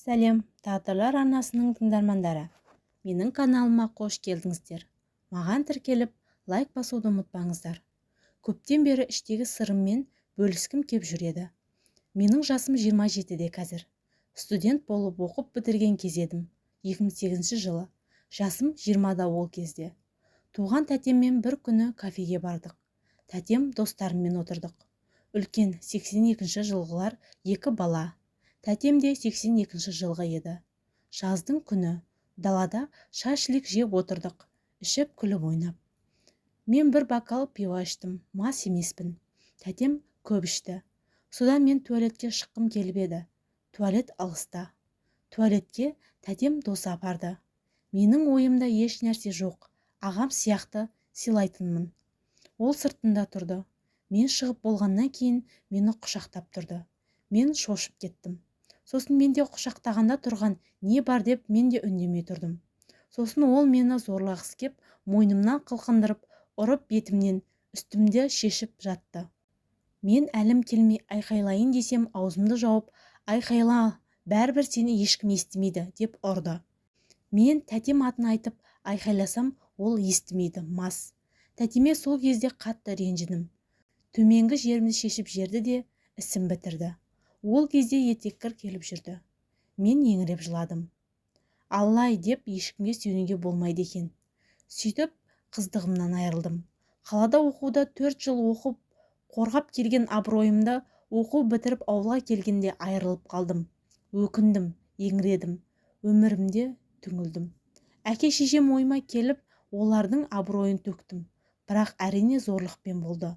Сәлем, Тағдырлар арнасының тыңдармандары. Менің каналыма қош келдіңіздер. Маған тіркеліп, лайк басуды ұмытпаңыздар. Көптен бері іштегі сырыммен бөліскім кеп жүреді. Менің жасым 27-де қазір. Студент болып оқып бітірген кез едім. 2008 жылы. Жасым 20-да ол кезде. Туған тәтеммен бір күні кафеге бардық. Тәтем достарыммен отырдық. Үлкен 82 жылғылар 2 бала. Тәтем де 82 жылғы еді. Жаздың күні далада шашлик жеп отырдық, ішіп күліп ойнап. Мен бір бокал пиво іштім, мас емеспін. Тәтем көп ішті. Содан мен туалетке шыққым келіп еді. Туалет алыста. Туалетке тәтем дос апарды. Менің ойымда еш нәрсе жоқ. Ағам сияқты сыйлайтынмын. Ол сыртында тұрды. Мен шығып болғаннан кейін мені құшақтап тұрды. Мен шошып кеттім. Сосын менде құшақтағанда тұрған не бар деп мен де үндемей тұрдым. Сосын ол мені зорлағысы кеп, мойнымнан қылқындырып, ұрып бетімнен үстімде шешіп жатты. Мен әлім келмей айқайлайын десем, аузымды жауып, айқайла, бәрібір сені ешкім естімейді деп ұрды. Мен тәтем атын айтып айқайласам, ол естімейді, мас. Тәтеме сол кезде қатты ренжідім. Төменгі жерімді шешіп жерді де ісім бітірді. Ол кезде етеккір келіп жүрді. Мен еңіреп жыладым. Аллай деп ешкімге сүйенуге болмайды екен. Сөйтіп қыздығымнан айырылдым. Қалада оқуда 4 жыл оқып, қорғап келген абыройымды оқу бітіріп ауылға келгенде айырылып қалдым. Өкіндім, еңіредім. Өмірімде түңілдім. Әке-шешем ойыма келіп, олардың абыройын төктім. Бірақ әрине зорлықпен болды.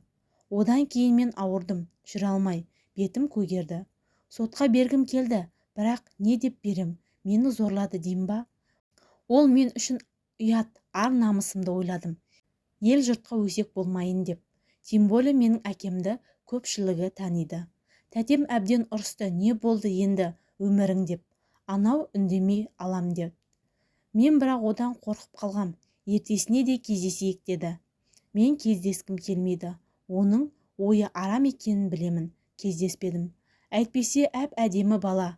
Одан кейін мен ауырдым, жүре алмай, бетім көгерді. Сотқа бергім келді, бірақ не деп берем, мені зорлады дейм ба? Ол мен үшін ұят, ар намысымды ойладым. Ел жұртқа өсек болмайын деп. Тем более менің әкемді көпшілігі таниды. Тәтем әбден ұрысты, не болды енді өмірің деп. Анау үндемей алам деп. Мен бірақ одан қорқып қалғам. Ертесіне де кездесейік деді. Мен кездескім келмейді. Оның ойы арам екенін білемін. Кездеспедім. Әйтпесе әп-әдемі бала.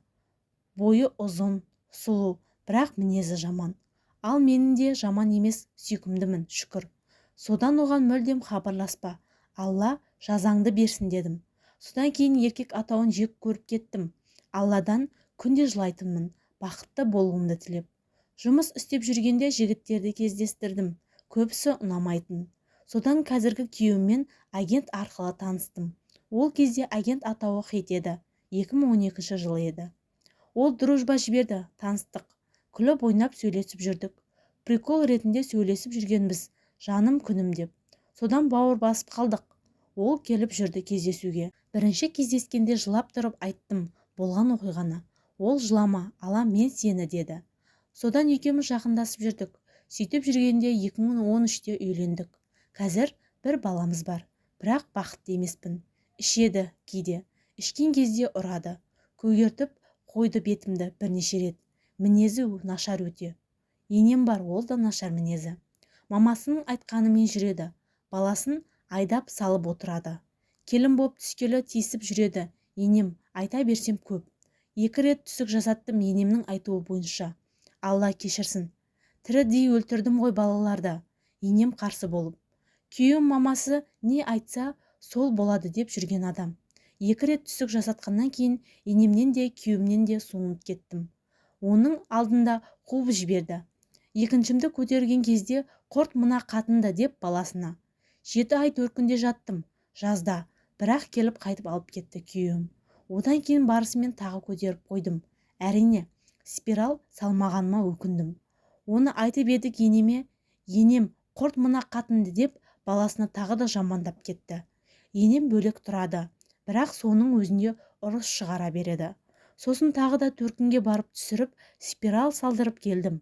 Бойы ұзын, сұлу, бірақ мінезі жаман. Ал менің де жаман емес, сүйкімдімін, шүкір. Содан оған мүлдем хабарласпа. Алла жазаңды берсін дедім. Содан кейін еркек атауын жек көріп кеттім. Алладан күнде жылайтынмын, бақытты болуымды тілеп. Жұмыс істеп жүргенде жігіттерді кездестірдім. Көбісі ұнамайтын. Содан қазіргі күйеуіммен агент арқылы таныстым. Ол кезде агент атауы хит еді. 2012 жылы еді. Ол дружба жіберді, таныстық. Күліп ойнап сөйлесіп жүрдік. Прикол ретінде сөйлесіп жүргенбіз, жаным күнім деп. Содан бауыр басып қалдық. Ол келіп жүрді кездесуге. Бірінші кездескенде жылап тұрып айттым болған оқиғаны. Ол жылама, ала мен сені деді. Содан екеуміз жақындасып жүрдік. Сөйтіп жүргенде 2013-те үйлендік. Қазір бір баламыз бар. Бірақ бақытты емеспін. Ішеді кейде. Ішкен кезде ұрады. Көгертіп қойды бетімді бірнеше рет. Мінезі нашар өте. Енем бар, ол да нашар мінезі. Мамасының айтқанымен жүреді. Баласын айдап салып отырады. Келін боп түскелі тиісіп жүреді. Енем айта берсем көп. 2 рет түсік жасаттым енемнің айтуы бойынша. Алла кешірсін. Тірідей өлтірдім ғой балаларды. Енем қарсы болып. Күйеуім мамасы не айтса сол болады деп жүрген адам. 2 рет түсік жасатқаннан кейін енемнен де күйеуімнен де суынып кеттім. Оның алдында қуып жіберді. Екіншімді көтерген кезде құрт мына қатынды деп баласына. 7 ай 4 күнде жаттым, жазда, бірақ келіп қайтып алып кетті күйеуім. Одан кейін барысымен тағы көтеріп қойдым. Әрине, спирал салмағаныма өкіндім. Оны айтып едік енеме, енем құрт мына қатынды деп баласына тағы да жамандап кетті. Енем бөлек тұрады, бірақ соның өзінде ұрыс шығара береді. Сосын тағы да 4 күнге барып түсіріп, спирал салдырып келдім.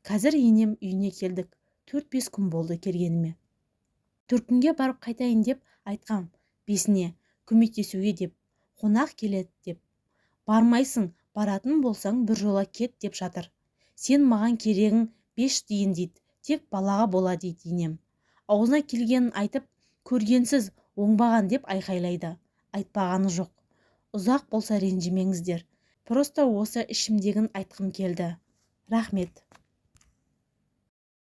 Қазір енем үйіне келдік. 4-5 күн болды келгеніме. 4 күнге барып қайтайын деп айтқам. 5-не көмектесуге деп. Қонақ келеді деп. Бармайсың, баратын болсаң бір жола кет деп жатыр. Сен маған керегің 5 дейін дейді. Тек балаға бола дейді енем. Аузына келгенін айтып, көргенсіз оңбаған деп айқайлайды. Айтпағаны жоқ. Ұзақ болса ренжімеңіздер. просто осы ішімдегін айтқым келді. Рахмет.